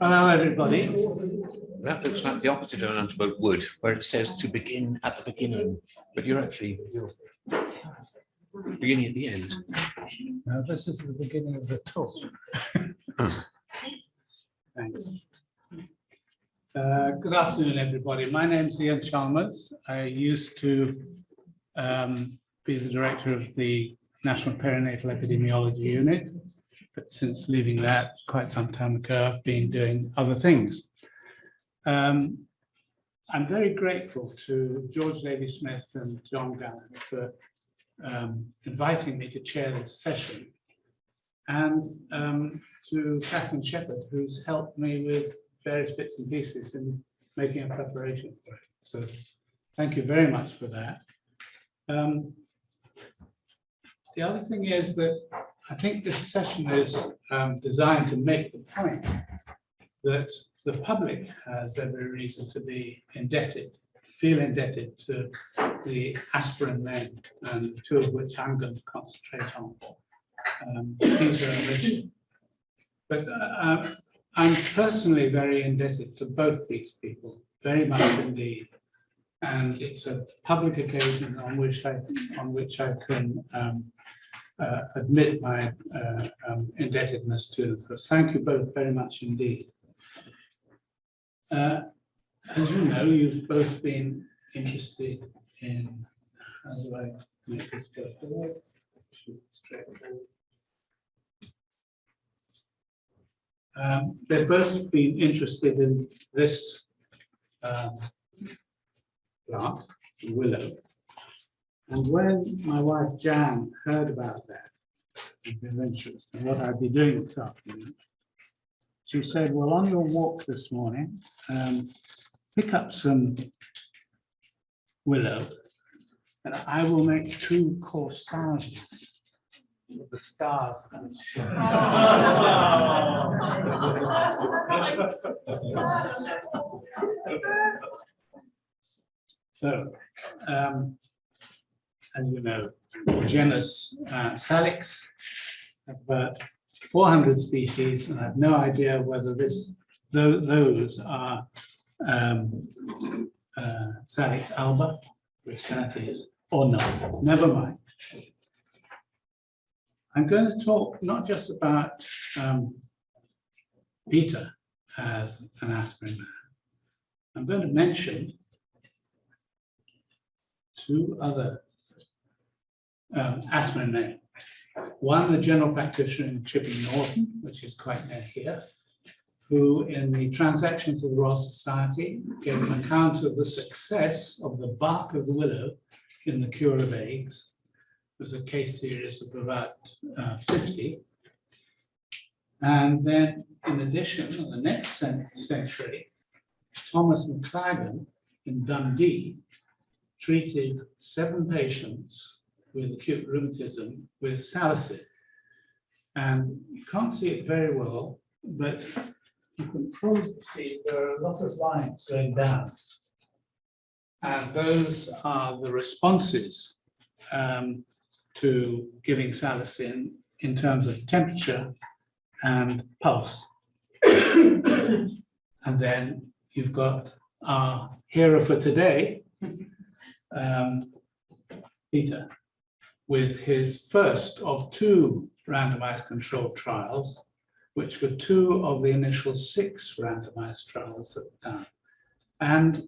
Hello, everybody. That looks like the opposite of an untitled would, where it says to begin at the beginning, but you're actually beginning at the end. No, this is the beginning of the talk. Thanks. Good afternoon, everybody. My name's Iain Chalmers. I used to be the director of the National Perinatal Epidemiology Unit, but since leaving that quite some time ago, I've been doing other things. I'm very grateful to George Ladysmith and John Gallen for inviting me to chair this session, and to Catherine Shepherd, who's helped me with various bits and pieces in making a preparation for it. So thank you very much for that. The other thing is that I think this session is designed to make the point that the public has every reason to be indebted, feel indebted to the Aspirin Men, and two of which I'm going to concentrate on, Peter and Richard. But I'm personally very indebted to both these people, very much indeed. And it's a public occasion on which I can admit my indebtedness to them. So thank you both very much indeed. As you know, you've both been interested in, how do I make this go forward? Straightforward. They've both been interested in this plant, willow. And when my wife Jan heard about that, and interest in what I'd be doing this afternoon, she said, well, on your walk this morning, pick up some willow, and I will make 2 corsages with the stars. So, as you know, the genus Salix has about 400 species, and I have no idea whether those are Salix alba, which that is, or not. Never mind. I'm going to talk not just about Peter as an aspirin man. I'm going to mention 2 other aspirin men. One, a general practitioner in Chipping Norton, which is quite near here, who in the Transactions of the Royal Society gave an account of the success of the bark of the willow in the cure of AIDS. It was a case series of about 50. And then in addition, in the next century, Thomas McLagan in Dundee treated 7 patients with acute rheumatism with salicin. And you can't see it very well, but you can probably see there are a lot of lines going down. And those are the responses to giving salicin in terms of temperature and pulse. And then you've got our hero for today, Peter, with his first of 2 randomized controlled trials, which were 2 of the initial 6 randomized trials that were done. And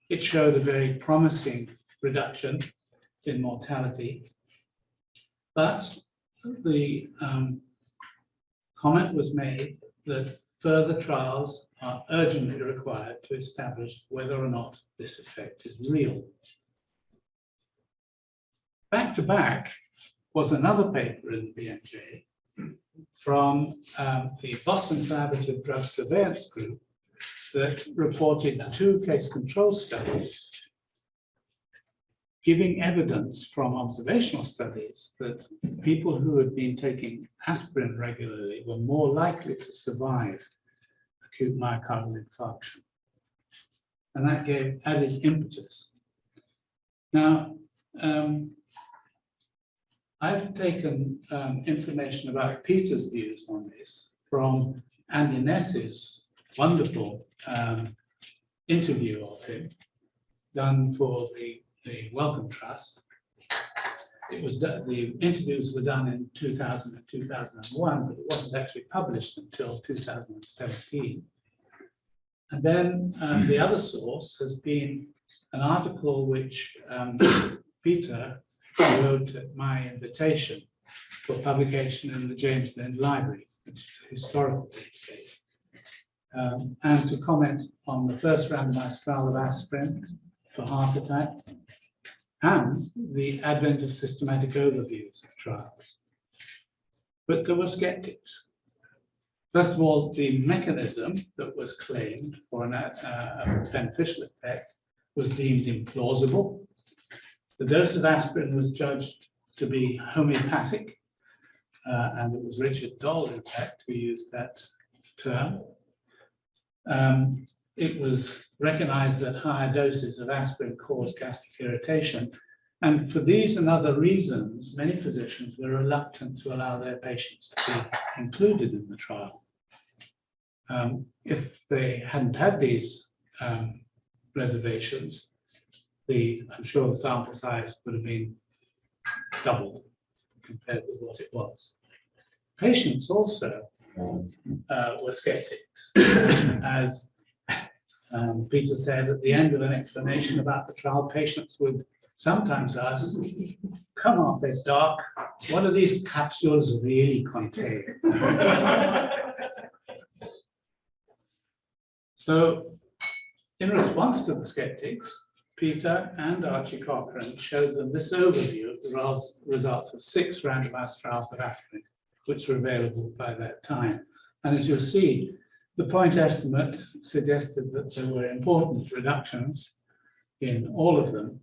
it showed a very promising reduction in mortality. But the comment was made that further trials are urgently required to establish whether or not this effect is real. Back to back was another paper in the BMJ from the Boston Collaborative Drug Surveillance Group that reported 2 case control studies giving evidence from observational studies that people who had been taking aspirin regularly were more likely to survive acute myocardial infarction. And that gave added impetus. Now, I've taken information about Peter's views on this from Andy Ness's wonderful interview of him done for the Wellcome Trust. It was the interviews were done in 2000 and 2001, but it wasn't actually published until 2017. And then the other source has been an article which Peter wrote at my invitation for publication in the James Lind Library, which is a historical database, and to comment on the first randomized trial of aspirin for heart attack and the advent of systematic overviews of trials. But there were skeptics. First of all, the mechanism that was claimed for a beneficial effect was deemed implausible. The dose of aspirin was judged to be homeopathic, and it was Richard Doll, in fact, who used that term. It was recognized that higher doses of aspirin caused gastric irritation. And for these and other reasons, many physicians were reluctant to allow their patients to be included in the trial. If they hadn't had these reservations, I'm sure the sample size would have been doubled compared with what it was. Patients also were skeptics, as Peter said at the end of an explanation about the trial, patients would sometimes ask, come off it, doc, what do these capsules really contain? So, in response to the skeptics, Peter and Archie Cochrane showed them this overview of the results of 6 randomized trials of aspirin, which were available by that time. And as you'll see, the point estimate suggested that there were important reductions in all of them,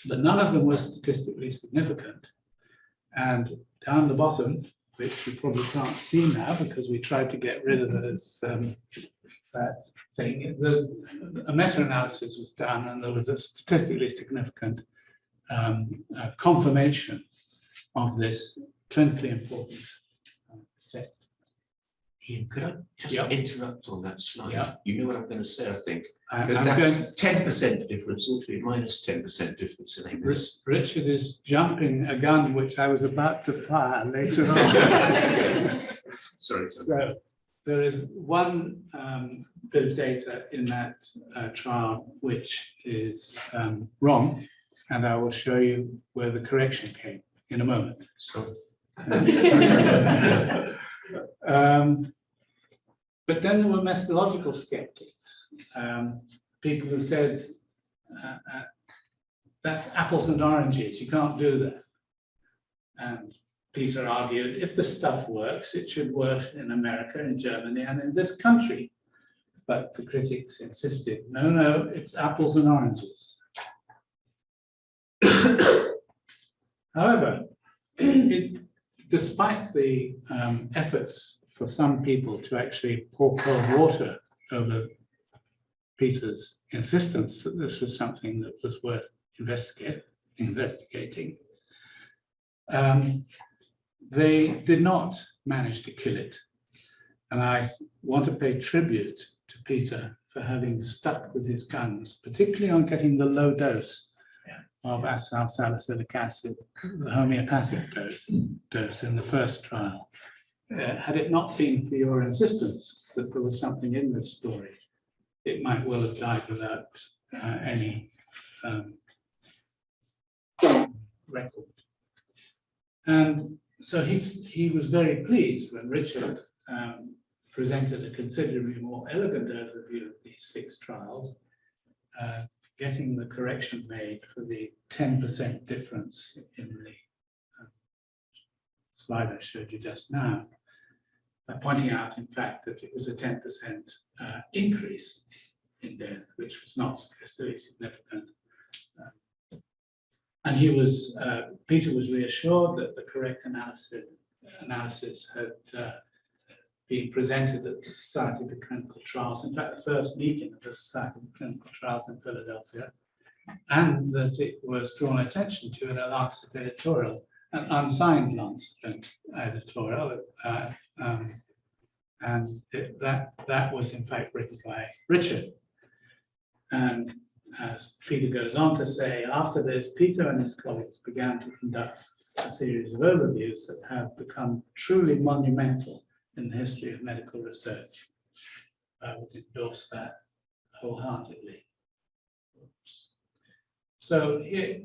but none of them were statistically significant. And down the bottom, which you probably can't see now because we tried to get rid of those that thing, a meta-analysis was done and there was a statistically significant confirmation of this clinically important effect. Ian, could I just interrupt on that slide? Yeah. You know what I'm going to say, I think. I'm That going, 10% difference ought to be minus 10% difference in English. Richard is jumping a gun which I was about to fire later on. Sorry. So there is one bit of data in that trial which is wrong, and I will show you where the correction came in a moment. So. But then there were methodological skeptics, people who said, that's apples and oranges, you can't do that. And Peter argued, if the stuff works, it should work in America, in Germany, and in this country. But the critics insisted, no, it's apples and oranges. However, despite the efforts for some people to actually pour cold water over Peter's insistence that this was something that was worth investigating, they did not manage to kill it. And I want to pay tribute to Peter for having stuck with his guns, particularly on getting the low dose of salicylic acid, the homeopathic dose in the first trial. Had it not been for your insistence that there was something in this story, it might well have died without any record. And so he was very pleased when Richard presented a considerably more elegant overview of these 6 trials, getting the correction made for the 10% difference in the slide I showed you just now, by pointing out, in fact, that it was a 10% increase in death, which was not statistically significant. And Peter was reassured that the correct analysis had been presented at the Society for Clinical Trials, in fact, the first meeting of the Society for Clinical Trials in Philadelphia, and that it was drawn attention to in a Lancet editorial, an unsigned Lancet editorial, And that was in fact written by Richard. And as Peter goes on to say, after this, Peter and his colleagues began to conduct a series of overviews that have become truly monumental in the history of medical research. I would endorse that wholeheartedly. So here,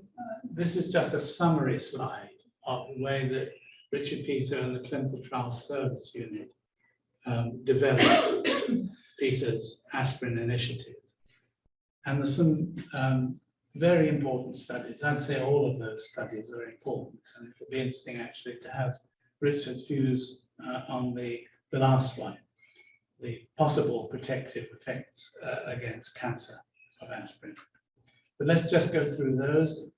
this is just a summary slide of the way that Richard Peter and the Clinical Trial Service Unit developed Peter's aspirin initiative. And there's some very important studies. I'd say all of those studies are important, and it'll be interesting actually to have Richard's views on the last one, the possible protective effects against cancer of aspirin. But let's just go through those.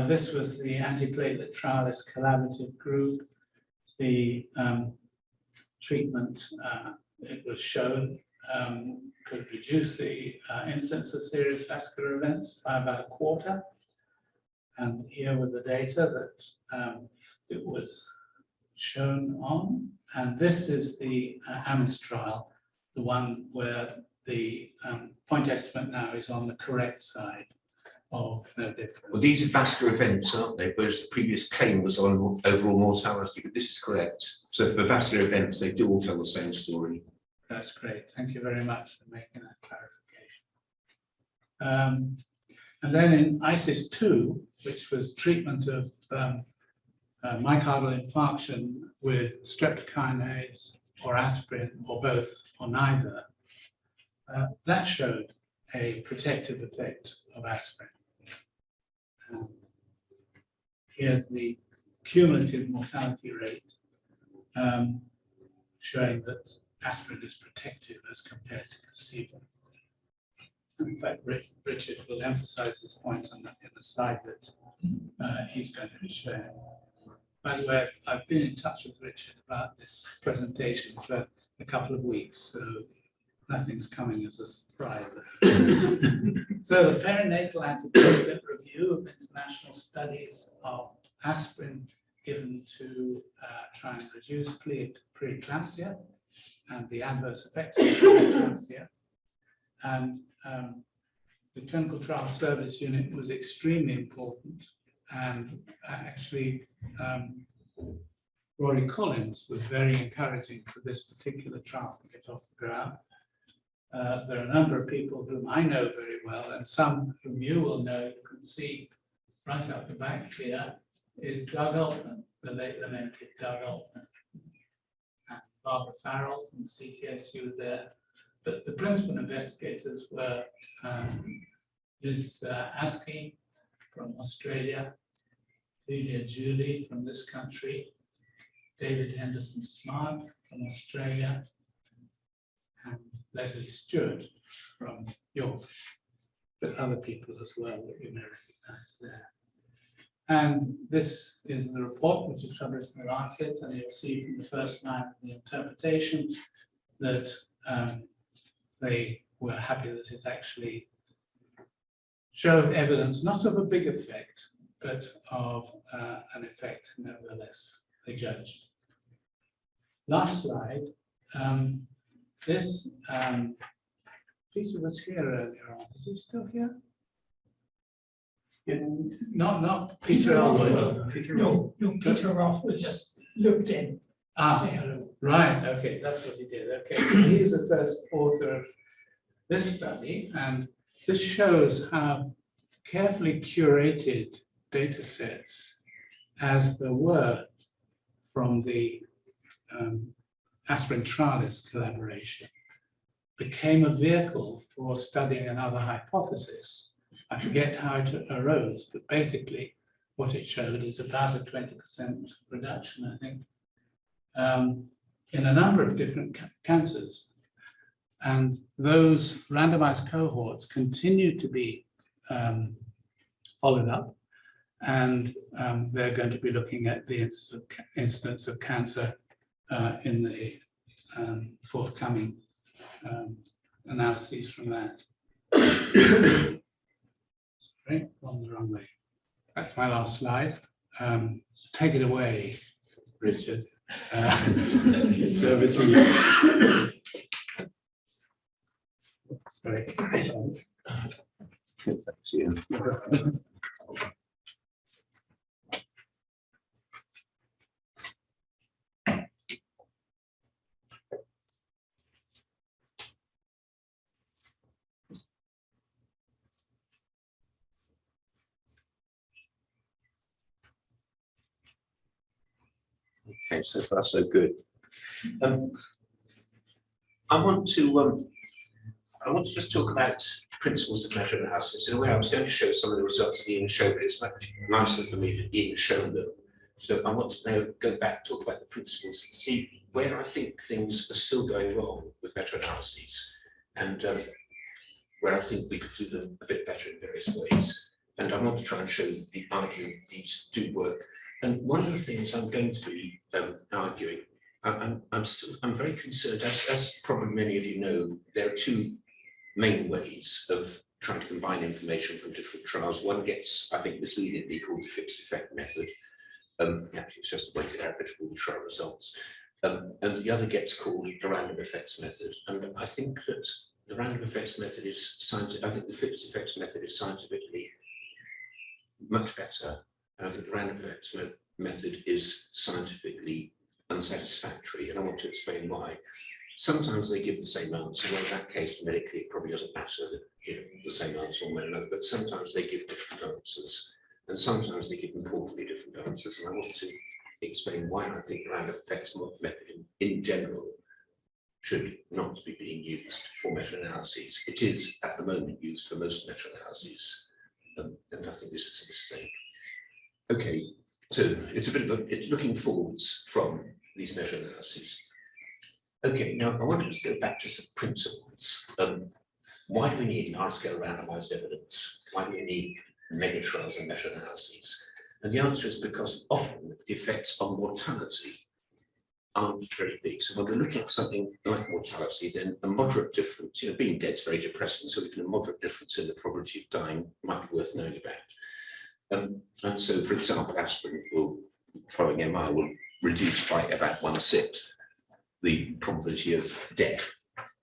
This was the antiplatelet trialist collaborative group. The treatment, it was shown, could reduce the incidence of serious vascular events by about a quarter. And here were the data that it was shown on. And this is the AMIS trial, the one where the point estimate now is on the correct side of no difference. Well, these are vascular events, aren't they? Whereas the previous claim was on overall mortality, but this is correct. So for vascular events, they do all tell the same story. That's great. Thank you very much for making that clarification. And then in ISIS-2, which was treatment of myocardial infarction with streptokinase or aspirin or both or neither, that showed a protective effect of aspirin. Here's the cumulative mortality rate showing that aspirin is protective as compared to placebo. In fact, Richard will emphasize this point on in the slide that he's going to be sharing. By the way, I've been in touch with Richard about this presentation for a couple of weeks, so nothing's coming as a surprise. So the perinatal antiplatelet review of international studies of aspirin given to try and reduce preeclampsia and the adverse effects of preeclampsia. And the Clinical Trial Service Unit was extremely important, and actually Rory Collins was very encouraging for this particular trial to get off the ground. There are a number of people whom I know very well, and some whom you will know. You can see right up the back here is Doug Altman, the late lamented Doug Altman, and Barbara Farrell from CTSU there. But the principal investigators were Liz Askey from Australia, Lydia Julie from this country, David Henderson Smart from Australia, and Leslie Stewart from York, but other people as well that you may recognize there. And this is the report which is published in the Lancet, and you'll see from the first line of the interpretation that they were happy that it actually showed evidence not of a big effect, but of an effect nevertheless, they judged. Last slide. This, Peter was here earlier on. Is he still here? Yeah, not Peter Elwood. No, Peter Elwood just looked in. Say hello. Right, okay, that's what he did. Okay, so he's the first author of this study, and this shows how carefully curated data sets, as there were from the aspirin trialist collaboration, became a vehicle for studying another hypothesis. I forget how it arose, but basically what it showed is about a 20% reduction, I think, in a number of different cancers. And those randomized cohorts continue to be followed up, and they're going to be looking at the incidence of cancer in the forthcoming analyses from that. Sorry, on the wrong way. That's my last slide. Take it away, Richard. It's over to you. Sorry. Thanks, Ian. Okay, so far so good. I want to just talk about principles of meta-analysis. In a way, I was going to show some of the results that Ian showed, but it's much nicer for me that Ian showed them. So I want to now go back, talk about the principles, see where I think things are still going wrong with meta-analyses, and where I think we could do them a bit better in various ways. And I want to try and show the argument these do work. And one of the things I'm going to be arguing, I'm very concerned, as probably many of you know, there are two main ways of trying to combine information from different trials. One gets, I think, misleadingly called the fixed effect method. Actually, it's just a weighted average for all the trial results. And the other gets called the random effects method. And I think that the random effects method is scientific. I think the fixed effects method is scientifically much better. And I think the random effects method is scientifically unsatisfactory, and I want to explain why. Sometimes they give the same answer, well, in that case, medically, it probably doesn't matter that the same answer one way or another, but sometimes they give different answers, and sometimes they give importantly different answers, and I want to explain why I think the random effects method in general should not be being used for meta-analyses. It is, at the moment, used for most meta-analyses, and I think this is a mistake. Okay, so it's a bit of it's looking forwards from these meta-analyses. Okay, now I want to just go back to some principles. Why do we need large-scale randomized evidence? Why do we need mega trials and meta-analyses? And the answer is because often the effects on mortality aren't very big. So when we're looking at something like mortality, then a moderate difference, being dead is very depressing, so even a moderate difference in the probability of dying might be worth knowing about. And so, for example, aspirin will, following MI, will reduce by about 1/6 the probability of death,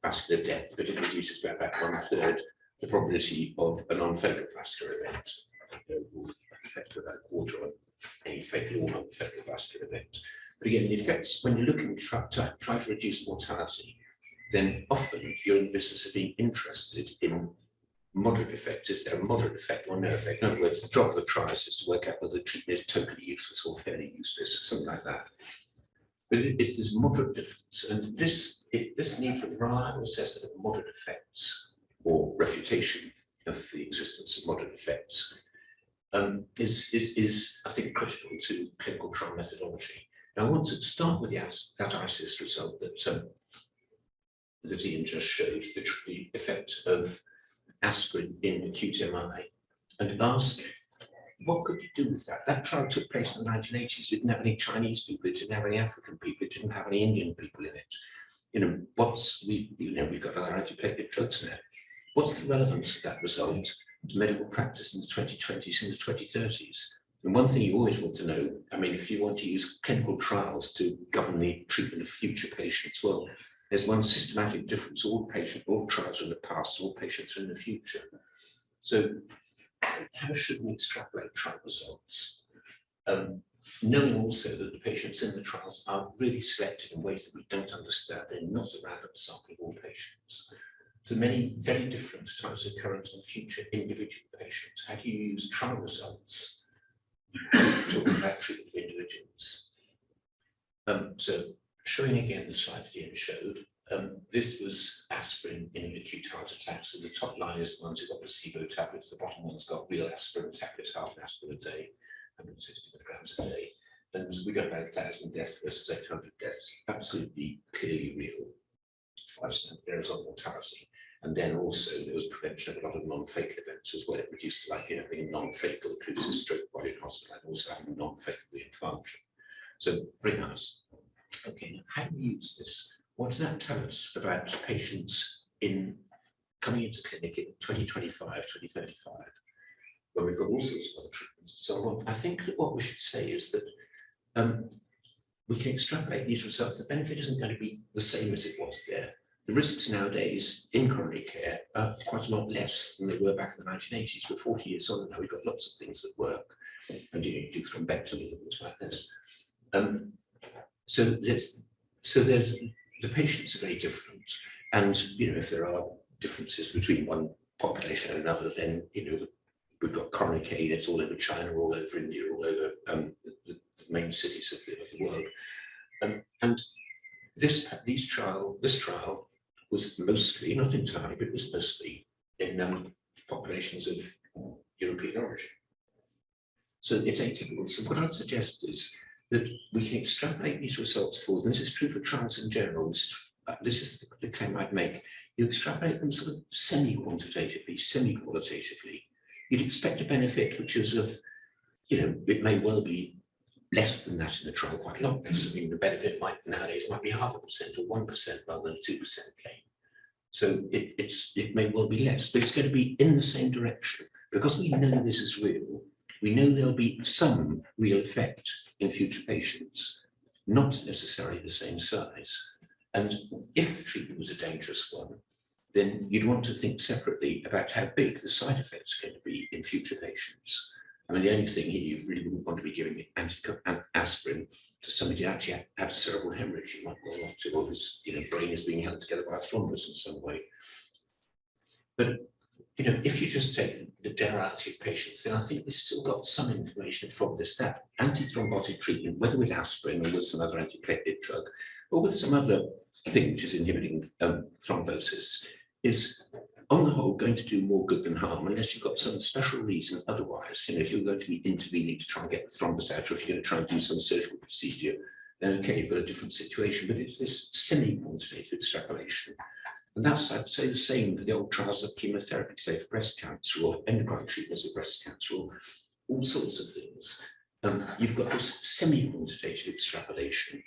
vascular death, but it reduces by about 1/3 the probability of a non-fatal vascular event. Overall effect of about a quarter on any fatal or non-fatal vascular event. But again, the effects, when you're looking to try to reduce mortality, then often you're in the business of being interested in moderate effect. Is there a moderate effect or no effect? In other words, the job of the trials is to work out whether the treatment is totally useless or fairly useless, something like that. But it's this moderate difference, and this need for reliable assessment of moderate effects or refutation of the existence of moderate effects is I think critical to clinical trial methodology. Now I want to start with that ISIS result that Ian just showed, the effect of aspirin in acute MI, and ask, what could you do with that? That trial took place in the 1980s. It didn't have any Chinese people, it didn't have any African people, it didn't have any Indian people in it. We've got other antiplatelet drugs now. What's the relevance of that result to medical practice in the 2020s and the 2030s? And one thing you always want to know, if you want to use clinical trials to govern the treatment of future patients, well, there's one systematic difference. All trials are in the past, all patients are in the future. So how should we extrapolate trial results? Knowing also that the patients in the trials are really selected in ways that we don't understand. They're not a random sample of all patients. So many very different types of current and future individual patients. How do you use trial results to talk about treatment of individuals? So showing again the slide that Ian showed, this was aspirin in acute heart attacks. So the top line is the ones who got placebo tablets, the bottom one's got real aspirin tablets, half an aspirin a day, 160 milligrams a day. And we got about 1,000 deaths versus 800 deaths, absolutely clearly real. 5% errors on mortality. And then also there was prevention of a lot of non-fatal events as well. It reduced the likelihood of having non-fatal occlusive stroke while in hospital and also having non-fatal infarction. So very nice. Okay, now how do we use this? What does that tell us about patients coming into clinic in 2025, 2035, when we've got all sorts of other treatments and so on? I think that what we should say is that we can extrapolate these results. The benefit isn't going to be the same as it was there. The risks nowadays in coronary care are quite a lot less than they were back in the 1980s. We're 40 years on now, we've got lots of things that work, and you do thrombectomy and things like this. So there's the patients are very different, and if there are differences between one population and another, then we've got coronary care units all over China, all over India, all over the main cities of the world, and this trial was mostly, not entirely, but it was mostly in populations of European origin. So it's atypical. So what I'd suggest is that we can extrapolate these results forward, and this is true for trials in general. This is the claim I'd make. You extrapolate them sort of semi-quantitatively, semi-qualitatively. You'd expect a benefit which is of, it may well be less than that in the trial, quite a lot less. I mean, the benefit nowadays might be 0.5% or 1% rather than 2% gain. So it may well be less, but it's going to be in the same direction. Because we know this is real, we know there'll be some real effect in future patients, not necessarily the same size. And if the treatment was a dangerous one, then you'd want to think separately about how big the side effects are going to be in future patients. I mean, the only thing here, you really wouldn't want to be giving aspirin to somebody who actually had a cerebral hemorrhage. You might well want to, or his brain is being held together by a thrombus in some way. But if you just take the generality of patients, then I think we've still got some information from this, that antithrombotic treatment, whether with aspirin or with some other antiplatelet drug, or with some other thing which is inhibiting thrombosis, is on the whole going to do more good than harm, unless you've got some special reason otherwise. If you're going to be intervening to try and get the thrombus out, or if you're going to try and do some surgical procedure, then okay, you've got a different situation. But it's this semi-quantitative extrapolation. And that's, I'd say, the same for the old trials of chemotherapy, say for breast cancer, or endocrine treatments of breast cancer, or all sorts of things. You've got this semi-quantitative extrapolation,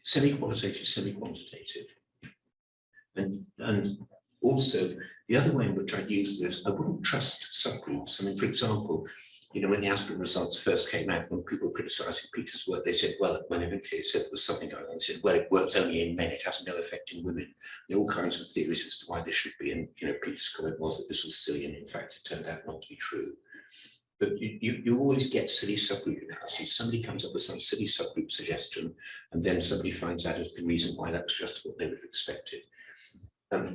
semi-qualitative, semi-quantitative. And also, the other way in which I'd use this, I wouldn't trust subgroups. I mean, for example, when the aspirin results first came out, when people were criticizing Peter's work, they said, well, when eventually it said there was something going on, they said, well, it works only in men, it has no effect in women. There are all kinds of theories as to why this should be, and Peter's comment was that this was silly, and in fact, it turned out not to be true. But you always get silly subgroup analyses. Somebody comes up with some silly subgroup suggestion, and then somebody finds out the reason why that was just what they would have expected.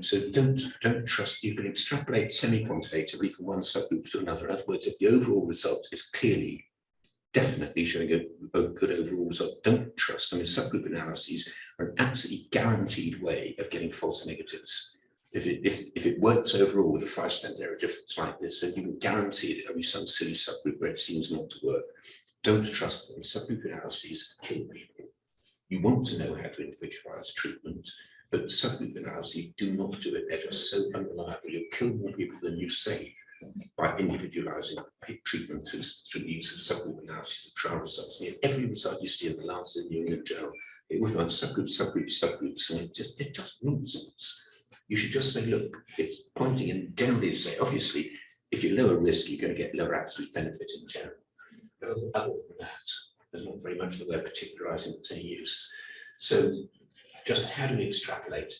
So don't trust. You can extrapolate semi-quantitatively from one subgroup to another. In other words, if the overall result is clearly, definitely showing a good overall result, don't trust. I mean, subgroup analyses are an absolutely guaranteed way of getting false negatives. If it works overall with a 5 standard error difference like this, then you can guarantee that there'll be some silly subgroup where it seems not to work. Don't trust them. Subgroup analyses kill people. You want to know how to individualize treatment, but subgroup analyses do not do it. They're just so unreliable. You'll kill more people than you save by individualizing treatment through the use of subgroup analyses of trial results. And yet every result you see in the Lancet and New England Journal, it will find subgroups, and it's just nonsense. You should just say, look, it's pointing and generally say, obviously, if you're lower risk, you're going to get lower absolute benefit in general. But other than that, there's not very much in the way of particularizing that's any use. So just how do we extrapolate?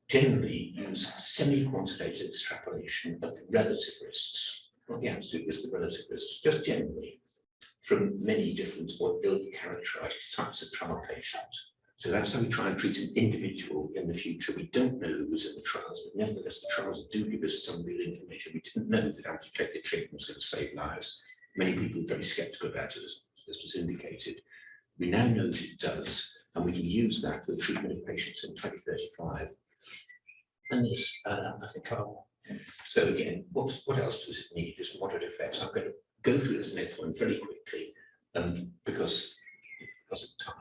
Generally use semi-quantitative extrapolation of the relative risks, not the absolute risk, the relative risks, just generally from many different or ill-characterized types of trial patients. So that's how we try and treat an individual in the future. We don't know who was in the trials, but nevertheless, the trials do give us some real information. We didn't know that antiplatelet treatment was going to save lives. Many people were very skeptical about it, as was indicated. We now know that it does, and we can use that for the treatment of patients in 2035. And this, I think, so again, what else does it need? This moderate effects. I'm going to go through this next one very quickly because of time.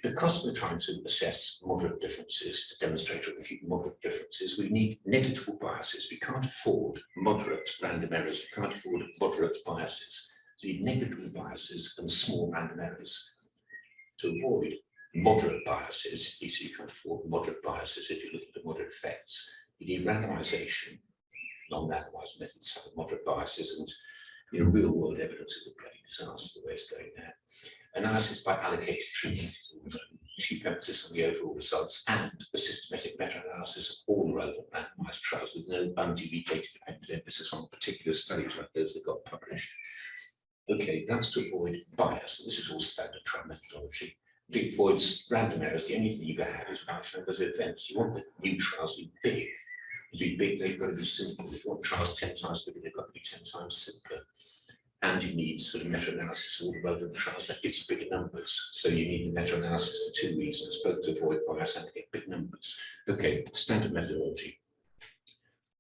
Because we're trying to assess moderate differences, to demonstrate or refute moderate differences, we need negligible biases. We can't afford moderate random errors. We can't afford moderate biases. So you need negligible biases and small random errors. To avoid moderate biases, you see you can't afford moderate biases if you're looking at moderate effects. You need randomization, non-randomized methods have moderate biases, real world evidence is a bloody disaster the way it's going there. Analysis by allocated treatment, chief emphasis on the overall results, and a systematic meta-analysis of all the relevant randomized trials with no unduly data-dependent emphasis on particular studies like those that got published. Okay, that's to avoid bias. This is all standard trial methodology. It avoids random errors. The only thing you can have is large numbers of events. You want the new trials to be big. To be big, they've got to be simple. If you want trials 10 times bigger, they've got to be 10 times simpler. And you need sort of meta-analysis of all the relevant trials that gives you bigger numbers. So you need the meta-analysis for two reasons, both to avoid bias and to get big numbers. Okay, standard methodology.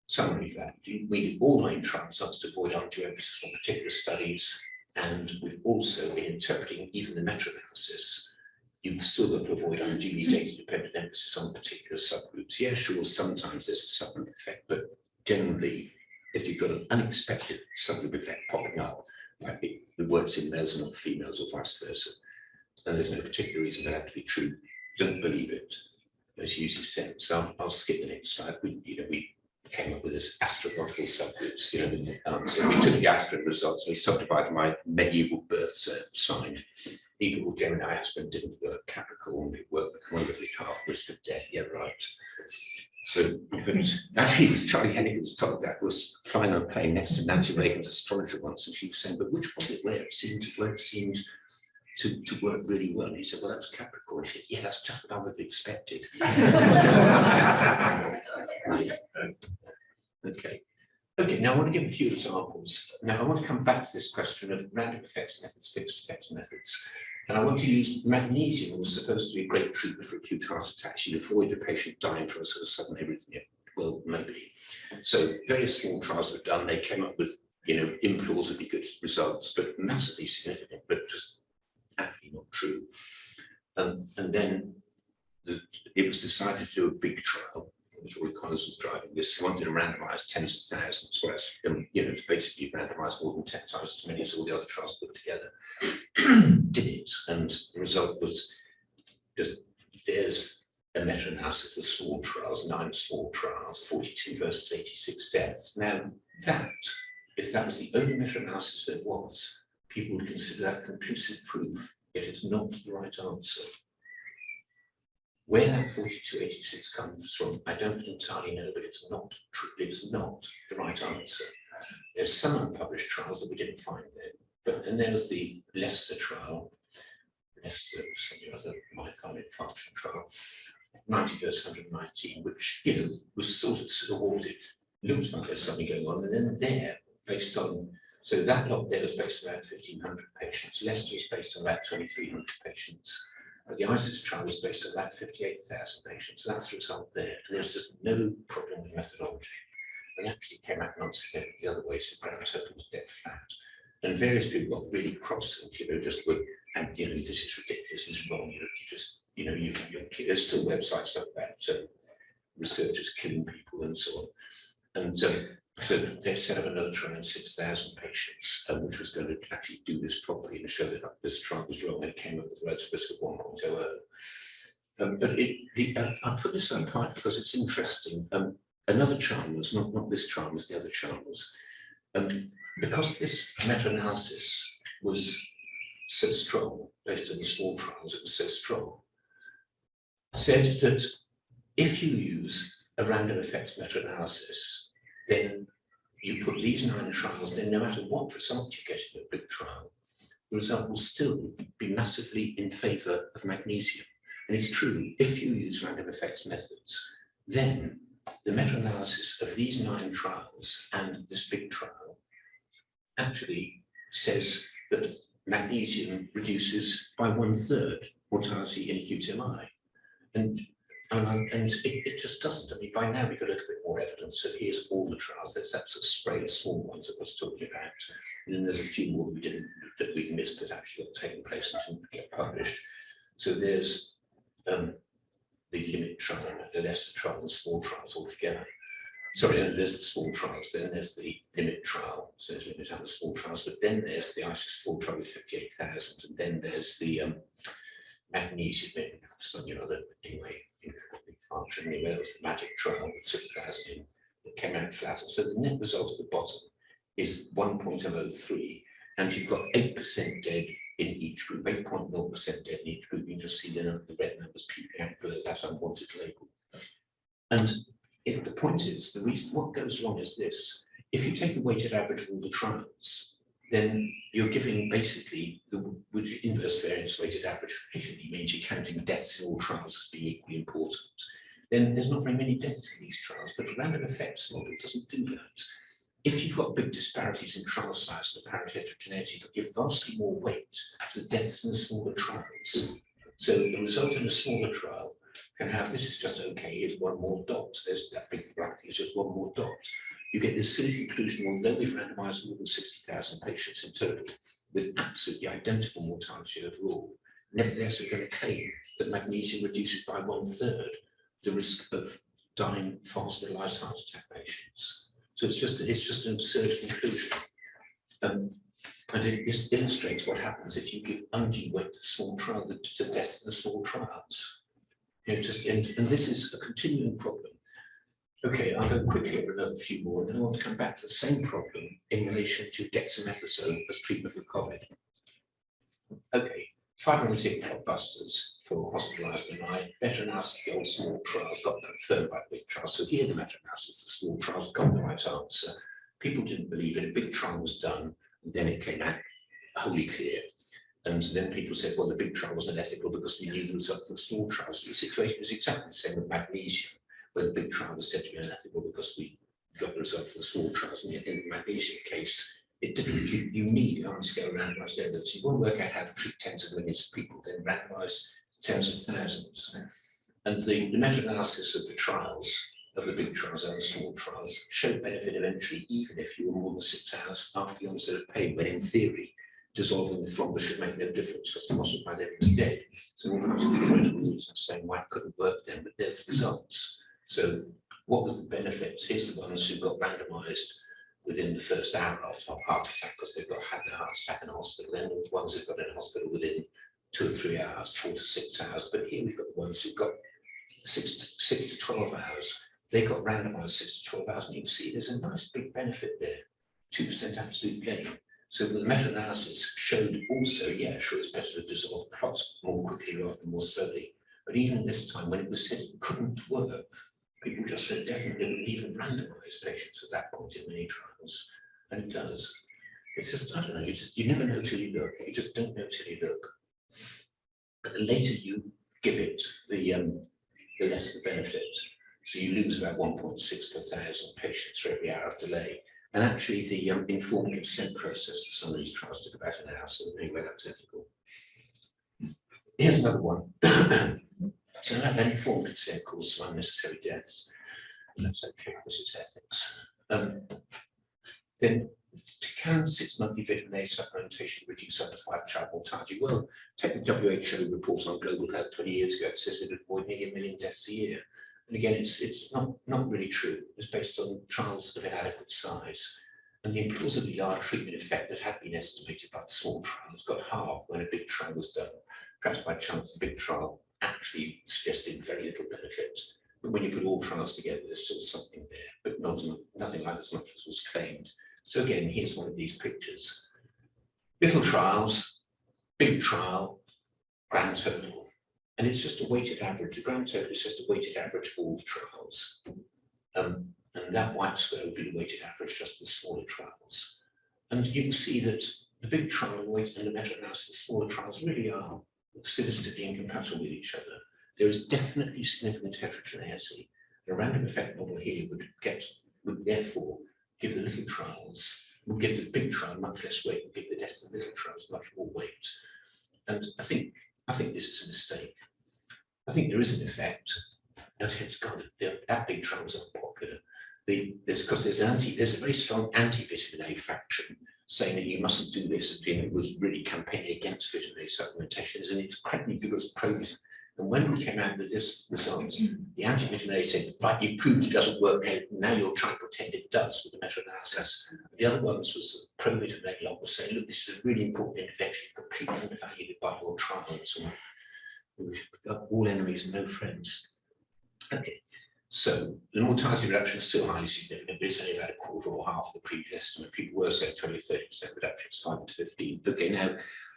Summary of that. We need all 9 trial results to avoid undue emphasis on particular studies. And we've also, in interpreting even the meta-analysis, you've still got to avoid unduly data-dependent emphasis on particular subgroups. Yeah, sure, sometimes there's a subgroup effect, but generally, if you've got an unexpected subgroup effect popping up, like it works in males and not females or vice versa, and there's no particular reason for that to be true, don't believe it, as usually said. So I'll skip the next slide. We came up with this astrological subgroups, so we took the aspirin results, we subdivided my medieval birth sign. People with Gemini aspirin didn't work, Capricorn, it worked wonderfully, half risk of death, yeah, right. So, but actually, Charlie Hennigan's told that was flying on a plane next to Nancy Reagan's astrologer once, and she was saying, but which was it where it seemed to work really well? And he said, well, that was Capricorn. She said, yeah, that's just what I would have expected. Okay, now I want to give a few examples. Now I want to come back to this question of random effects methods, fixed effects methods. And I want to use magnesium, was supposed to be a great treatment for acute heart attacks. You avoid the patient dying from a sort of sudden arrhythmia. Well, maybe. So various small trials were done. They came up with, implausibly good results, but massively significant, but just actually not true. And then it was decided to do a big trial. Roy Connors was driving this. He wanted to randomize tens of thousands, whereas it's basically randomized more than 10 times as many as all the other trials put together. Did it, and the result was just there's a meta-analysis of small trials, 9 small trials, 42 versus 86 deaths. Now that, if that was the only meta-analysis there was, people would consider that conclusive proof if it's not the right answer. Where that 4286 comes from, I don't entirely know, but it's not true. It's not the right answer. There's some unpublished trials that we didn't find there, and there was the Leicester trial, Leicester, some other myocardial infarction trial, 90 versus 119, which was sort of aborted. Looked like there's something going on, and then there, based on, so that lot there was based on about 1,500 patients. Leicester was based on about 2,300 patients. The ISIS trial was based on about 58,000 patients, so that's the result there. And there's just no problem with methodology. And actually came out non-significant the other way, so the grand total was dead flat. And various people got really cross and just were, and this is ridiculous, this is wrong, there's still websites like that, so researchers killing people and so on. And so they set up another trial in 6,000 patients, which was going to actually do this properly and show that this trial was wrong, and it came up with a relative risk of 1.00. But I put this on part because it's interesting. Another Chalmers, not this Chalmers, the other Chalmers, because this meta-analysis was so strong, based on the small trials, it was so strong, said that if you use a random effects meta-analysis, then you put these 9 trials, then no matter what result you get in a big trial, the result will still be massively in favor of magnesium. And it's true, if you use random effects methods, then the meta-analysis of these 9 trials and this big trial actually says that magnesium reduces by 1/3 mortality in acute MI. And it just doesn't. I mean, by now we've got a little bit more evidence. So here's all the trials. There's that sort of spray of small ones that I was talking about. And then there's a few more that we missed that actually got taken place and didn't get published. So there's the limit trial, the Leicester trial, the small trials all together. Sorry, and there's the small trials, then there's the limit trial, so there's limit and the small trials, but then there's the ISIS full trial with 58,000, and then there's the magnesium in, anyway, infarction, anyway, that was the magic trial with 6,000 in, that came out flat. And so the net result at the bottom is 1.003, and you've got 8% dead in each group, 8.0% dead in each group. You can just see the red numbers peeping out below that unwanted label. And if the point is, the reason what goes wrong is this: if you take the weighted average of all the trials, then you're giving basically the inverse variance weighted average, basically means you're counting deaths in all trials as being equally important. Then there's not very many deaths in these trials, but random effects model doesn't do that. If you've got big disparities in trial size and apparent heterogeneity, but give vastly more weight to the deaths in the smaller trials. So the result in a smaller trial can have, this is just okay, here's one more dot, there's that big black thing, it's just one more dot. You get this silly conclusion, although we've randomized more than 60,000 patients in total with absolutely identical mortality overall, nevertheless we're going to claim that magnesium reduces by 1/3 the risk of dying for hospitalised heart attack patients. So it's just an absurd conclusion. And it just illustrates what happens if you give undue weight to small trials, to deaths in the small trials. You know, and this is a continuing problem. Okay, I'll go quickly over another few more, and then I want to come back to the same problem in relation to dexamethasone as treatment for COVID. Okay, fibrinolytic blockbusters for hospitalised MI, meta-analysis of the old small trials got confirmed by big trials. So here the meta-analysis, the small trials got the right answer. People didn't believe it, a big trial was done, and then it came out wholly clear. And then people said, well, the big trial was unethical because we knew the result of the small trials. But the situation was exactly the same with magnesium, where the big trial was said to be unethical because we got the result from the small trials. And in the magnesium case, it didn't. You need large-scale randomized evidence. You want to work out how to treat tens of millions of people, then randomize tens of thousands. And the meta-analysis of the trials, of the big trials and the small trials, showed benefit eventually, even if you were more than 6 hours after the onset of pain, when in theory, dissolving the thrombus should make no difference because the muscle by then was dead. So all kinds of theoretical reasons saying why it couldn't work then, but there's the results. So what was the benefit? Here's the ones who got randomized within the first hour after a heart attack because they've had their heart attack in hospital, then the ones who've got in hospital within 2 or 3 hours, 4 to 6 hours. But here we've got the ones who've got 6 to 12 hours. They got randomized 6 to 12 hours, and you can see there's a nice big benefit there, 2% absolute gain. So the meta-analysis showed also, yeah, sure, it's better to dissolve clots more quickly rather than more slowly. But even this time, when it was said it couldn't work, people just said definitely wouldn't even randomize patients at that point in many trials, and it does. It's just, I don't know, you never know till you look. You just don't know till you look. But the later you give it, the less the benefit. So you lose about 1.6 per 1,000 patients for every hour of delay. And actually, the informed consent process for some of these trials took about an hour, so anyway, that was ethical. Here's another one. So that informed consent caused some unnecessary deaths. And that's okay, this is ethics. Then, can 6-monthly vitamin A supplementation reduce under 5 child mortality? Well, take the WHO report on global health 20 years ago, it says it would avoid nearly 1 million deaths a year. And again, it's not really true. It's based on trials of inadequate size. And the implausibly large treatment effect that had been estimated by the small trials got halved when a big trial was done. Perhaps by chance, the big trial actually suggested very little benefit. But when you put all trials together, there's still something there, but nothing like as much as was claimed. So again, here's one of these pictures. Little trials, big trial, grand total. And it's just a weighted average. The grand total is just a weighted average for all the trials. And that white square would be the weighted average just for the smaller trials. And you can see that the big trial and the meta-analysis, the smaller trials really are statistically incompatible with each other. There is definitely significant heterogeneity. A random effect model here would therefore give the little trials, would give the big trial much less weight, would give the deaths of the little trials much more weight. And I think this is a mistake. I think there is an effect. That big trial was unpopular. Because there's a very strong anti-vitamin A faction saying that you mustn't do this, and it was really campaigning against vitamin A supplementation. There's an incredibly vigorous pro-vitamin. And when we came out with this result, the anti-vitamin A said, right, you've proved it doesn't work, now you're trying to pretend it does with the meta-analysis. The other ones was the pro-vitamin A lot was saying, look, this is a really important intervention, completely undervalued by your trials. All enemies and no friends. Okay, So the mortality reduction is still highly significant, but it's only about a quarter or half of the previous estimate. People were saying 20 or 30% reductions, 5 to 15. Okay, now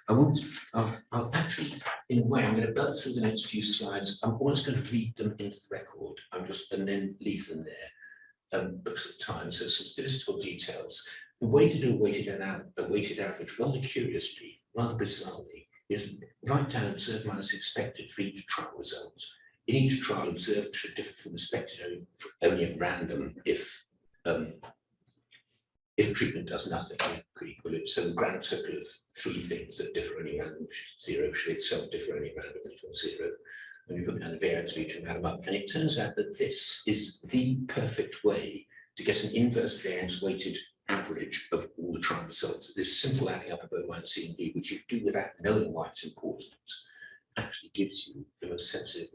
I'll actually, in a way, I'm going to buzz through the next few slides. I'm almost going to read them into the record. And then leave them there because of time. So some statistical details. The way to do a weighted average, rather curiously, rather bizarrely, is write down observed minus expected for each trial result. In each trial, observed should differ from expected only at random if treatment does nothing. So the grand total of 3 things that differ only random, 0 should itself differ only randomly from 0. And we put down the variance of each and add them up. And it turns out that this is the perfect way to get an inverse variance weighted average of all the trial results. This simple adding up of O minus C and D, which you do without knowing why it's important, actually gives you the most sensitive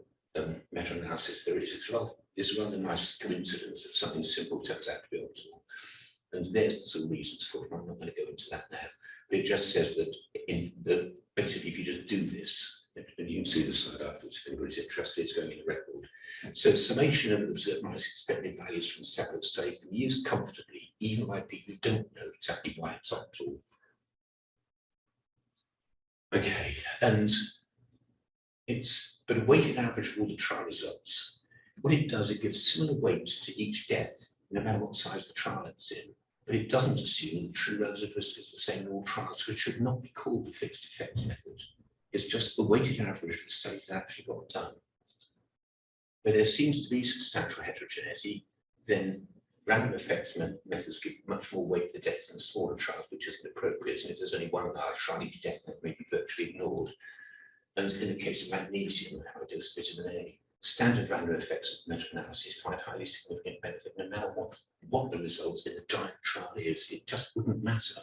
meta-analysis there is. It's a rather nice coincidence that something simple turns out to be optimal. And there's some reasons for it. I'm not going to go into that now. But it just says that basically, if you just do this, and you can see the slide afterwards if anybody's interested, it's going in the record. So summation of observed minus expected values from separate studies can be used comfortably, even by people who don't know exactly why it's optimal. Okay, and but a weighted average of all the trial results. What it does, it gives similar weight to each death, no matter what size the trial it's in. But it doesn't assume that the true relative risk is the same in all trials, which should not be called the fixed effect method. It's just a weighted average of the studies that actually got done. Where there seems to be substantial heterogeneity, then random effects methods give much more weight to the deaths in smaller trials, which isn't appropriate. And if there's only one large trial, each death may be virtually ignored. And in the case of magnesium, how it does vitamin A, standard random effects meta-analysis find highly significant benefit no matter what the results in the giant trial is. It just wouldn't matter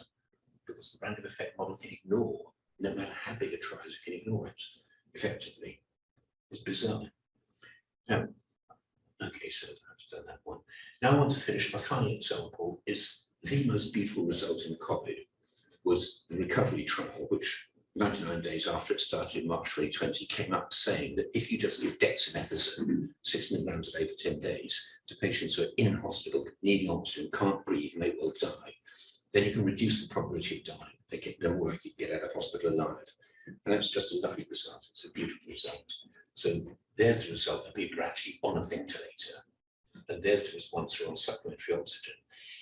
because the random effect model can ignore, no matter how big a trial is, it can ignore it effectively. It's bizarre. Now, okay, so I've done that one. Now I want to finish. My final example is the most beautiful result in COVID was the recovery trial, which 99 days after it started in March 2020 came up saying that if you just give dexamethasone 6 milligrams a day for 10 days to patients who are in hospital, needing oxygen, can't breathe, may well die, then you can reduce the probability of dying. They get no work, you get out of hospital alive. And that's just a lovely result. It's a beautiful result. So there's the result that people are actually on a ventilator. And there's the response on supplementary oxygen.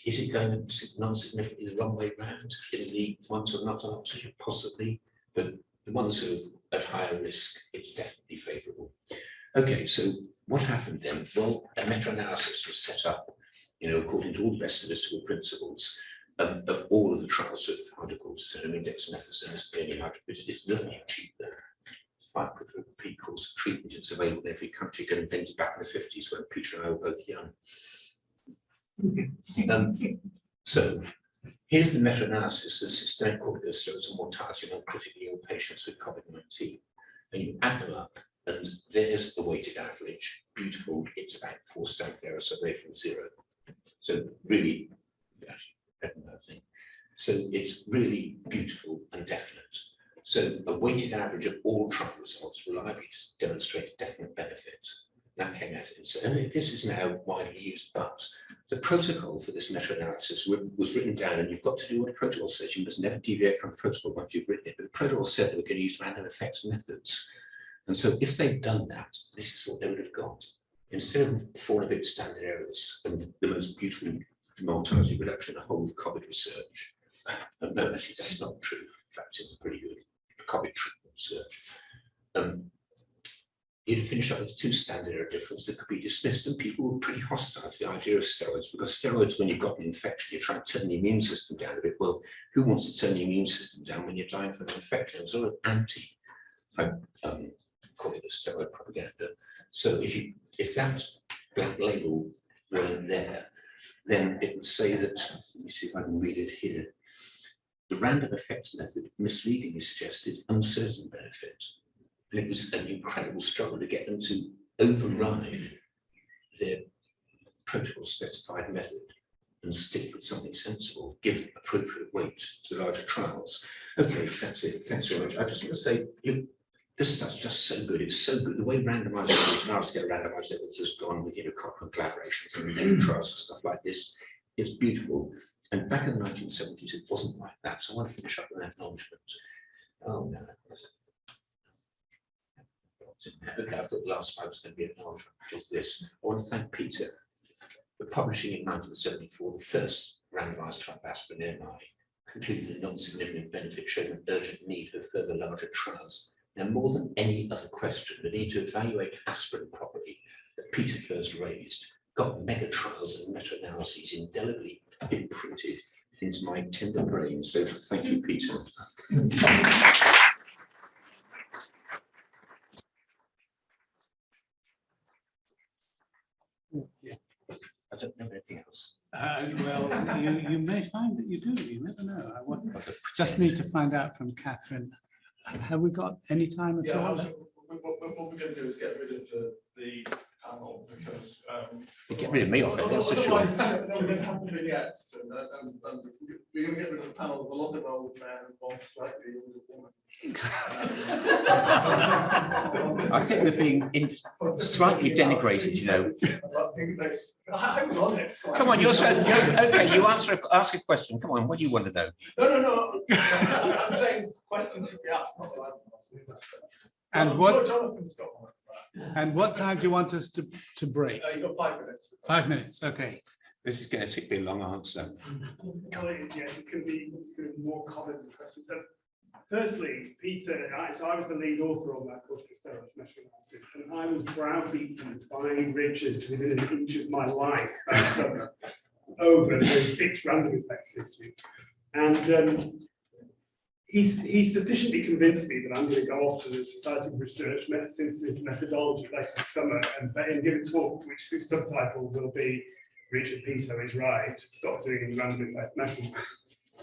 Is it going non-significantly the wrong way round in the ones who are not on oxygen? Possibly. But the ones who are at higher risk, it's definitely favourable. Okay, so what happened then? Well, a meta-analysis was set up, according to all the best statistical principles of all of the trials of hydrocortisone. I mean, dexamethasone is the only it's lovely and cheap there. 5 quid for a repeat course of treatment. It's available in every country. Got invented back in the 50s when Peter and I were both young. So here's the meta-analysis of systemic corticosteroids and mortality among critically ill patients with COVID-19. And you add them up, and there's the weighted average. Beautiful. It's about 4 standard errors away from 0. So really, actually, better than that thing. So it's really beautiful and definite. So a weighted average of all trial results reliably demonstrate a definite benefit. That came out and this is now widely used, but the protocol for this meta-analysis was written down, and you've got to do what a protocol says. You must never deviate from the protocol once you've written it. But the protocol said that we're going to use random effects methods. And so if they'd done that, this is what they would have got. Instead of 4 and a bit standard errors and the most beautiful mortality reduction in the whole of COVID research. No, actually, that's not true. In fact, it's pretty good COVID treatment research. You'd finish up with 2 standard error difference that could be dismissed, and people were pretty hostile to the idea of steroids, because steroids, when you've got an infection, you're trying to turn the immune system down a bit. Well, who wants to turn the immune system down when you're dying from an infection? It's sort of call it the steroid propaganda. So if that black label weren't there, then it would say that, let me see if I can read it here. The random effects method misleadingly suggested uncertain benefit. And it was an incredible struggle to get them to override their protocol specified method and stick with something sensible, give appropriate weight to larger trials. Okay, that's it. Thanks very much. I just want to say, look, this stuff's just so good. It's so good. The way randomized large-scale randomized evidence has gone with Cochrane collaborations and many trials and stuff like this is beautiful. And back in the 1970s, it wasn't like that. So I want to finish up with an acknowledgement. Oh no. Okay, I thought the last slide was going to be an acknowledgement, which is this. I want to thank Peter for publishing in 1974 the first randomized trial of Aspirin Man, concluding that non-significant benefit showed an urgent need for further larger trials. Now, more than any other question, the need to evaluate aspirin properly that Peter first raised got mega trials and meta-analyses indelibly imprinted into my tender brain. So thank you, Peter. Yeah. I don't know anything else. Well, you may find that you do. You never know. Just need to find out from Catherine. Have we got any time at all? What we're going to do is get rid of the panel because Get rid of me off it, that's for sure. No, we don't have to do it yet. And we're going to get rid of the panel with a lot of old men and one slightly older woman. I think we're being slightly denigrated, you know. I was on it. So Come on, you're okay. You ask a question. Come on, what do you want to know? No. I'm saying questions should be asked, not that I'm asking. And I'm what? sure Jonathan's got one. And what time do you want us to break? You've got 5 minutes. 5 minutes. Okay. This is going to be a long answer. Yes, it's going to be more common questions. So, firstly, Peter, so I was the lead author on that corticosteroids meta-analysis, and I was browbeaten by Richard within an inch of my life that summer over the fixed random effects issue. And he's sufficiently convinced me that I'm going to go off to the Society of Research Synthesis Methodology later this summer and give a talk whose subtitle will be Richard Peto is right, stop doing random effects measurement.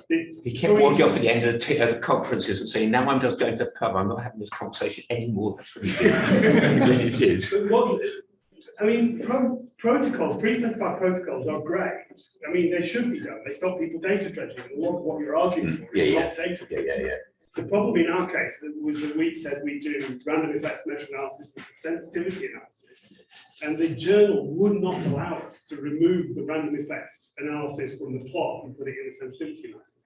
He kept walking off at the end of the conferences and saying, now I'm just going to the pub, I'm not having this conversation anymore. That's what he did. I mean, protocols, pre-specified protocols are great. I mean, they should be done. They stop people data dredging. A lot of what you're arguing for is not data dredging. The problem in our case was that we said we do random effects meta-analysis as a sensitivity analysis. And the journal would not allow us to remove the random effects analysis from the plot and put it in the sensitivity analysis.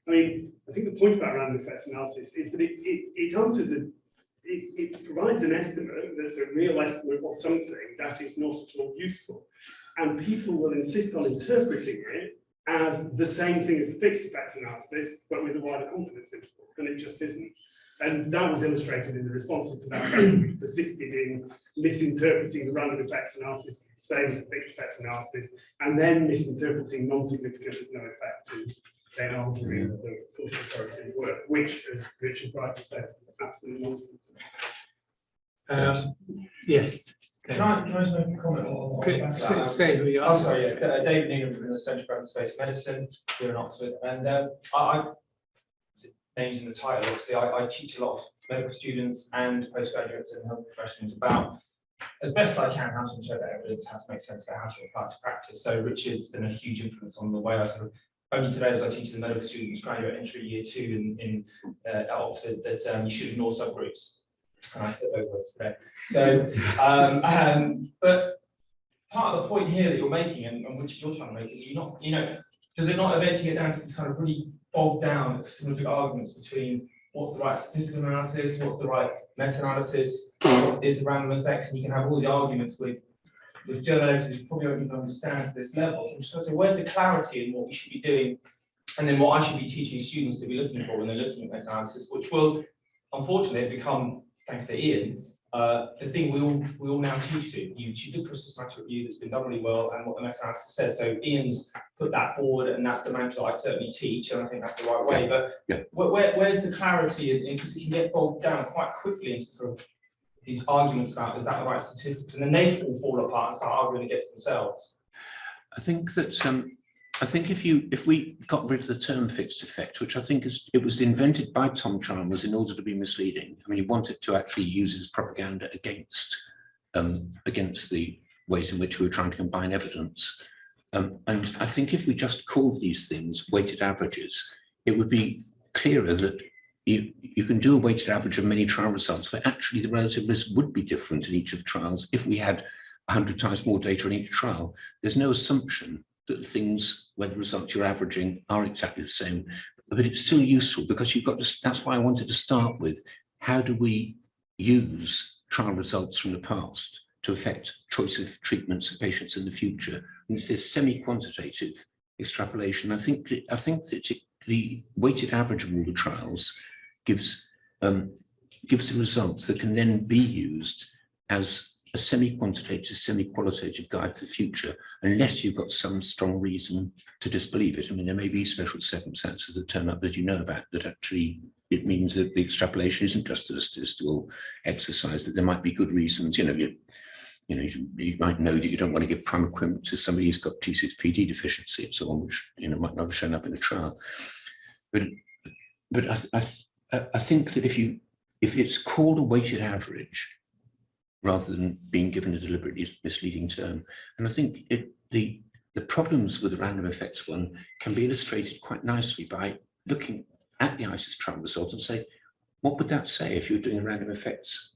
I mean, I think the point about random effects analysis is that it answers it provides an estimate that's a real estimate of something that is not at all useful. And people will insist on interpreting it as the same thing as the fixed effect analysis, but with a wider confidence interval, and it just isn't. And that was illustrated in the responses to that paper, which persisted in misinterpreting the random effects analysis, same as the fixed effects analysis, and then misinterpreting non-significant as no effect, and then arguing that the corticosteroids didn't work, which, as Richard rightly said, is absolute nonsense. Yes. Can I just make a comment on Say who you are. Oh, sorry, yeah. David Needham from the Centre for Space Medicine here in Oxford. And I names in the title, obviously, I teach a lot of medical students and postgraduates and health professionals about, as best I can, how to interpret evidence, how to make sense of it, how to apply it to practice. So Richard's been a huge influence on the way I sort of, only today as I teach the medical students, graduate entry year 2 at Oxford, that you should ignore subgroups. And I said those words today. So, but part of the point here that you're making, and which you're trying to make, is does it not eventually get down to this kind of really bogged down scientific arguments between what's the right statistical analysis, what's the right meta-analysis, what is the random effects, and you can have all the arguments with journal editors who probably don't even understand to this level. So I'm just going to say, where's the clarity in what we should be doing, and then what I should be teaching students to be looking for when they're looking at meta-analysis, which will, unfortunately, become, thanks to Iain, the thing we all now teach to. You should look for a systematic review that's been done really well and what the meta-analysis says. So Iain's put that forward, and that's the mantra that I certainly teach, and I think that's the right way. But where's the clarity? Because it can get bogged down quite quickly into sort of these arguments about, is that the right statistics, and then they all fall apart and start arguing against themselves. I think that I think if we got rid of the term fixed effect, which I think it was invented by Tom Chalmers in order to be misleading. I mean, he wanted to actually use it as propaganda against the ways in which we were trying to combine evidence. And I think if we just called these things weighted averages, it would be clearer that you can do a weighted average of many trial results, but actually the relative risk would be different in each of the trials. If we had 100 times more data in each trial, there's no assumption that the things where the results you're averaging are exactly the same, but it's still useful because you've got to, that's why I wanted to start with, how do we use trial results from the past to affect choice of treatments for patients in the future? And it's this semi-quantitative extrapolation. I think that the weighted average of all the trials gives the results that can then be used as a semi-quantitative, semi-qualitative guide to the future, unless you've got some strong reason to disbelieve it. I mean, there may be special circumstances that turn up that you know about that actually it means that the extrapolation isn't just a statistical exercise, that there might be good reasons. You might know that you don't want to give prime equipment to somebody who's got T6PD deficiency and so on, which might not have shown up in a trial. But I think that if it's called a weighted average, rather than being given a deliberately misleading term, and I think the problems with the random effects one can be illustrated quite nicely by looking at the ISIS trial result and say, what would that say if you were doing a random effects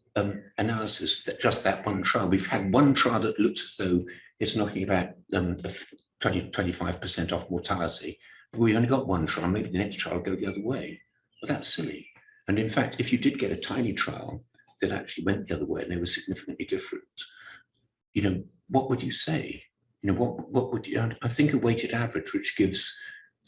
analysis that just that one trial? We've had one trial that looks as though it's knocking about 25% off mortality, but we've only got one trial. Maybe the next trial will go the other way. Well, that's silly. And in fact, if you did get a tiny trial that actually went the other way and they were significantly different, what would you say? What would you? I think a weighted average which gives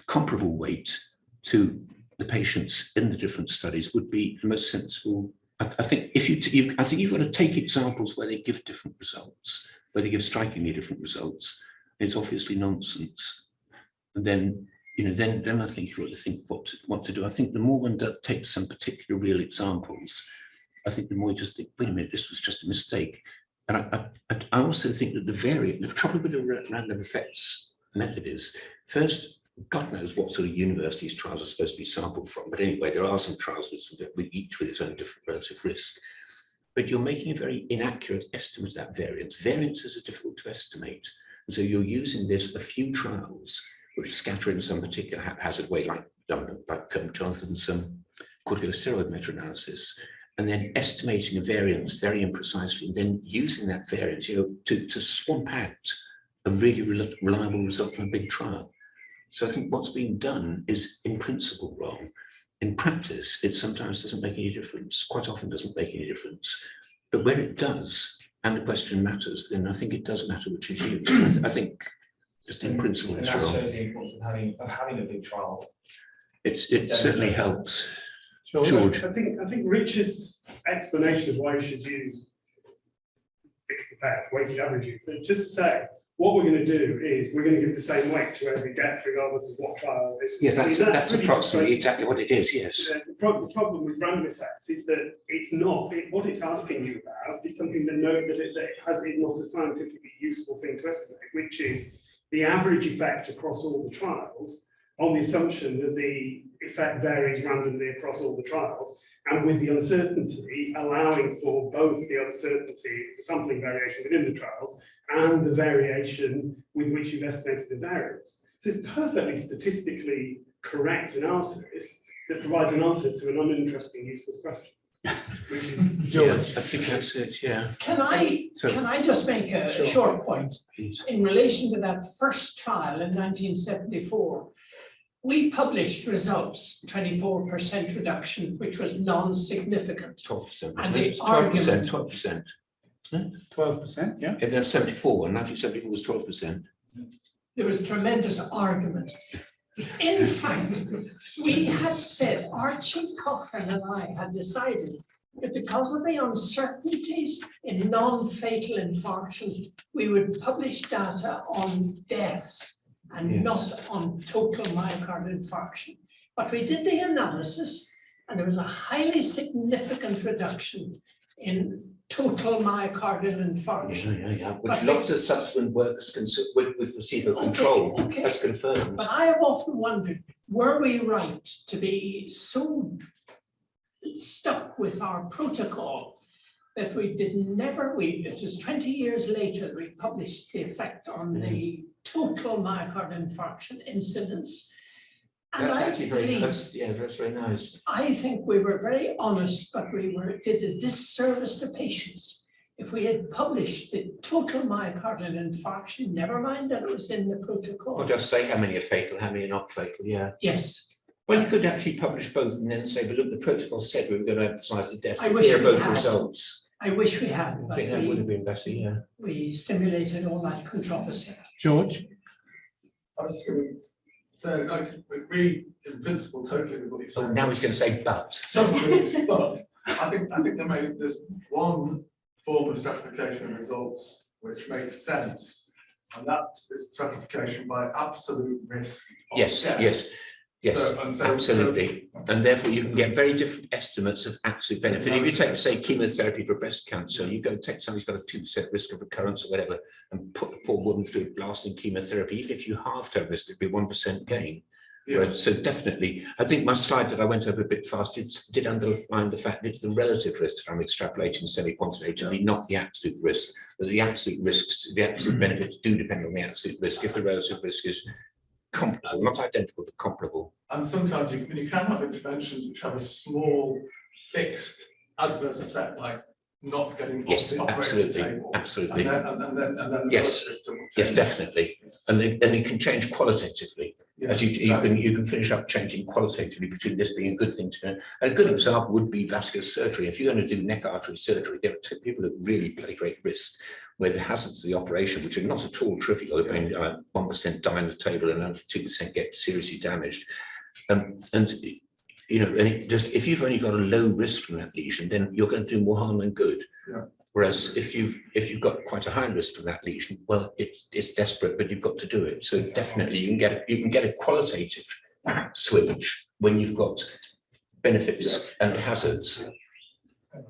comparable weight to the patients in the different studies would be the most sensible. I think I think you've got to take examples where they give different results, where they give strikingly different results. It's obviously nonsense, and then then I think you've got to think what to do. I think the more one takes some particular real examples, I think the more you just think, wait a minute, this was just a mistake. And I also think that the trouble with the random effects method is, first, God knows what sort of universe these trials are supposed to be sampled from. But anyway, there are some trials with each with its own different relative risk. But you're making a very inaccurate estimate of that variance. Variances are difficult to estimate. And so you're using a few trials which scatter in some particular haphazard way, like Jonathan's corticosteroid meta-analysis, and then estimating a variance very imprecisely, and then using that variance to swamp out a really reliable result from a big trial. So I think what's being done is in principle wrong. In practice, it sometimes doesn't make any difference, quite often doesn't make any difference. But where it does, and the question matters, then I think it does matter which is used. I think just in principle it's wrong. And that shows the importance of having a big trial. It certainly helps. George. I think Richard's explanation of why you should use fixed effect, weighted averages, just to say, what we're going to do is we're going to give the same weight to every death, regardless of what trial it is. Yeah, that's approximately exactly what it is, yes. The problem with random effects is that it's not, what it's asking you about is something that it not a scientifically useful thing to estimate, which is the average effect across all the trials, on the assumption that the effect varies randomly across all the trials, and with the uncertainty allowing for both the uncertainty, the sampling variation within the trials, and the variation with which you've estimated the variance. So it's perfectly statistically correct analysis that provides an answer to an uninteresting, useless question. George, I think that's it, yeah. Can I just make a short point? Please. In relation to that first trial in 1974? We published results, 24% reduction, which was non-significant. 12%. And the argument, 12%. 12%, yeah. And then 1974 was 12%. there was tremendous argument. In fact, we had said, Archie Cochran and I had decided that because of the uncertainties in non-fatal infarction, we would publish data on deaths and not on total myocardial infarction. But we did the analysis, and there was a highly significant reduction in total myocardial infarction. Yeah. Which lots of subsequent work with placebo control has confirmed. But I have often wondered, were we right to be so stuck with our protocol that we it was 20 years later, we published the effect on the total myocardial infarction incidence. And That's I actually very believe- nice. Yeah, that's very nice. I think we were very honest, but we did a disservice to patients. If we had published the total myocardial infarction, never mind that it was in the protocol. Or just say how many are fatal, how many are not fatal, yeah. Yes, Well, you could actually publish both and then say, but look, the protocol said we were going to emphasise the deaths. I Here wish are we both had. results. I wish we had, I but think that would have been better, yeah. we stimulated all that controversy. George? I was just going to say, I agree in principle totally with what you So said. now he's going to say but. Some of it, but I think there's one form of stratification of results which makes sense, and that is stratification by absolute risk of Yes, death. yes, So- absolutely. And therefore you can get very different estimates of absolute benefit. If you take, say, chemotherapy for breast cancer, you go take somebody who's got a 2% risk of recurrence or whatever, and put the poor woman through blasting chemotherapy, even if you halved her risk, it'd be 1% gain. Yeah. So definitely, I think my slide that I went over a bit fast did underline the fact that it's the relative risk that I'm extrapolating semi-quantitatively, not the absolute risk. But the absolute risks, the absolute benefits do depend on the absolute risk if the relative risk is comparable, not identical, but comparable. And sometimes you can have interventions which have a small fixed adverse effect, like not getting off Yes, the operating absolutely, table. absolutely. And then the Yes, nervous system will Yes, change. definitely. And then you can change qualitatively. Yeah, As you exactly. can finish up changing qualitatively between this being a good thing to do. And a good example would be vascular surgery. If you're going to do neck artery surgery, there are people at really great risk where the hazards of the operation, which are not at all trivial, I mean, 1% die on the table and only 2% get seriously damaged. And you know, and it just, if you've only got a low risk from that lesion, then you're going to do more harm than good. Yeah. Whereas if you've got quite a high risk from that lesion, well, it's desperate, but you've got to do it. So definitely you can get a qualitative switch when you've got benefits and hazards.